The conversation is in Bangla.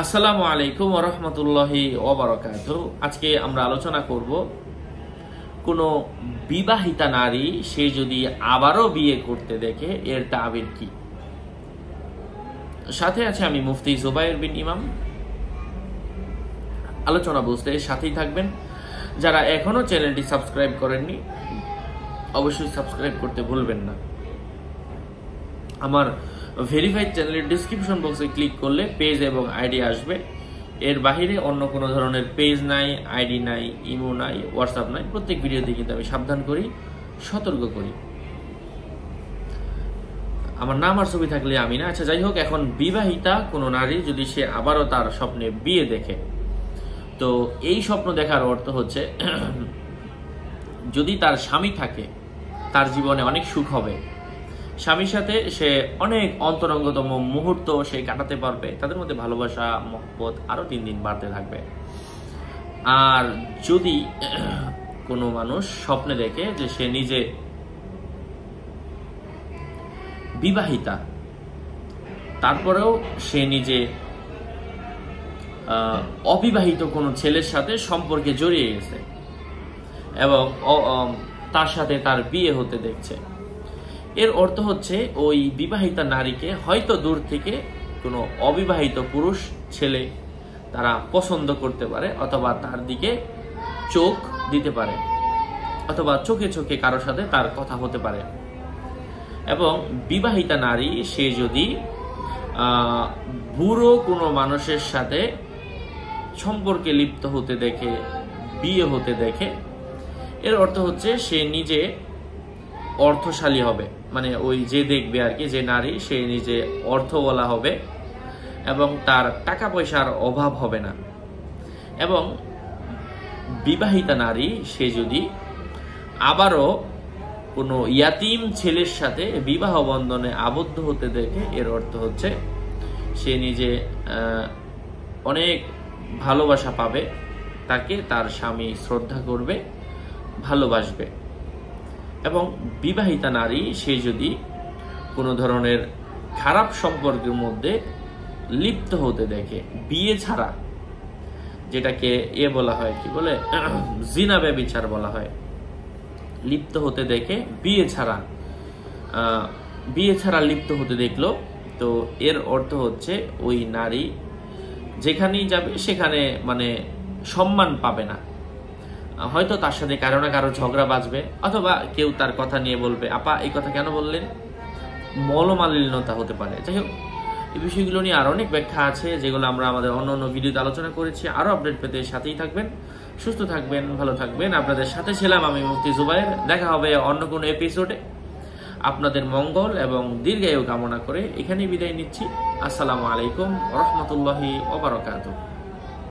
আসসালামু আলাইকুম ওয়া রাহমাতুল্লাহি ওয়া বারাকাতুহু। আজকে আমরা আলোচনা করব কোন বিবাহিতা নারী সে যদি আবারও বিয়ে করতে দেখে এর তাবির কি। সাথে আছে আমি মুফতি জুবায়ের বিন ইমাম। আলোচনা বুঝতে সাথেই থাকবেন। যারা এখনো চ্যানেলটি সাবস্ক্রাইব করেননি অবশ্যই সাবস্ক্রাইব করতে ভুলবেন না। আমার ভেরিফাইড চ্যানেলের ডেসক্রিপশন বক্সে ক্লিক করলে পেজ এবং আইডি আসবে। এর বাহিরে অন্য কোনো ধরনের পেজ নাই, আইডি নাই, ইমো নাই, হোয়াটসঅ্যাপ নাই। প্রত্যেক ভিডিওতে কিন্তু আমি সাবধান করি, সতর্ক করি। আমার নাম আর ছবি থাকলে আমি না। আচ্ছা, যাই হোক, এখন বিবাহিতা কোনো নারী যদি সে আবারও তার স্বপ্নে বিয়ে দেখে, তো এই স্বপ্ন দেখার অর্থ হচ্ছে যদি তার স্বামী থাকে তার জীবনে অনেক সুখ হবে। স্বামীর সাথে সে অনেক অন্তরঙ্গতম মুহূর্ত সে কাটাতে পারবে, তাদের মধ্যে ভালোবাসা মহব্বত আরো দিন দিন বাড়তে থাকবে। আর যদি কোনো মানুষ স্বপ্নে দেখে যে সে নিজে বিবাহিতা, তারপরেও সে নিজে অবিবাহিত কোনো ছেলের সাথে সম্পর্কে জড়িয়ে গেছে এবং তার সাথে তার বিয়ে হতে দেখছে, এর অর্থ হচ্ছে ওই বিবাহিতা নারীকে হয়তো দূর থেকে কোনো অবিবাহিত পুরুষ ছেলে তারা পছন্দ করতে পারে, অথবা তার দিকে চোখ দিতে পারে, অথবা চোখে চোখে কারোর সাথে তার কথা হতে পারে। এবং বিবাহিতা নারী সে যদি বুড়ো কোনো মানুষের সাথে সম্পর্কে লিপ্ত হতে দেখে, বিয়ে হতে দেখে, এর অর্থ হচ্ছে সে নিজে অর্থশালী হবে। মানে ওই যে দেখবে আর কি, যে নারী, সে নিজে অর্থওয়ালা হবে এবং তার টাকা পয়সার অভাব হবে না। এবং বিবাহিতা নারী সে যদি আবারও কোনো ইয়াতিম ছেলের সাথে বিবাহ বন্ধনে আবদ্ধ হতে দেখে, এর অর্থ হচ্ছে সে নিজে অনেক ভালোবাসা পাবে, তাকে তার স্বামী শ্রদ্ধা করবে, ভালোবাসবে। এবং বিবাহিতা নারী সে যদি কোনো ধরনের খারাপ সম্পর্কের মধ্যে লিপ্ত হতে দেখে, বিয়ে ছাড়া, যেটাকে বলা হয় কি বলে, জিনা ব্যভিচার বলা হয়, লিপ্ত হতে দেখে বিয়ে ছাড়া লিপ্ত হতে দেখলো, তো এর অর্থ হচ্ছে ওই নারী যেখানেই যাবে সেখানে মানে সম্মান পাবে না। হয়তো তার সাথে কারো না কারো ঝগড়া বাজবে, অথবা কেউ তার কথা নিয়ে বলবে, আপা এই কথা কেন বললেন, মনোমালিন্যতা হতে পারে। যাই হোক, এই বিষয়গুলো নিয়ে আরো অনেক ব্যাখ্যা আছে, যেগুলো আমরা আমাদের অন্য ভিডিওতে আলোচনা করেছি। আরো আপডেট পেতে সাথেই থাকবেন, সুস্থ থাকবেন, ভালো থাকবেন। আপনাদের সাথে ছিলাম আমি মুফতি জুবায়ের। দেখা হবে অন্য কোনো এপিসোডে। আপনাদের মঙ্গল এবং দীর্ঘায়ু কামনা করে এখানেই বিদায় নিচ্ছি। আসসালামু আলাইকুম ওয়া রাহমাতুল্লাহি ওয়া বারাকাতুহু।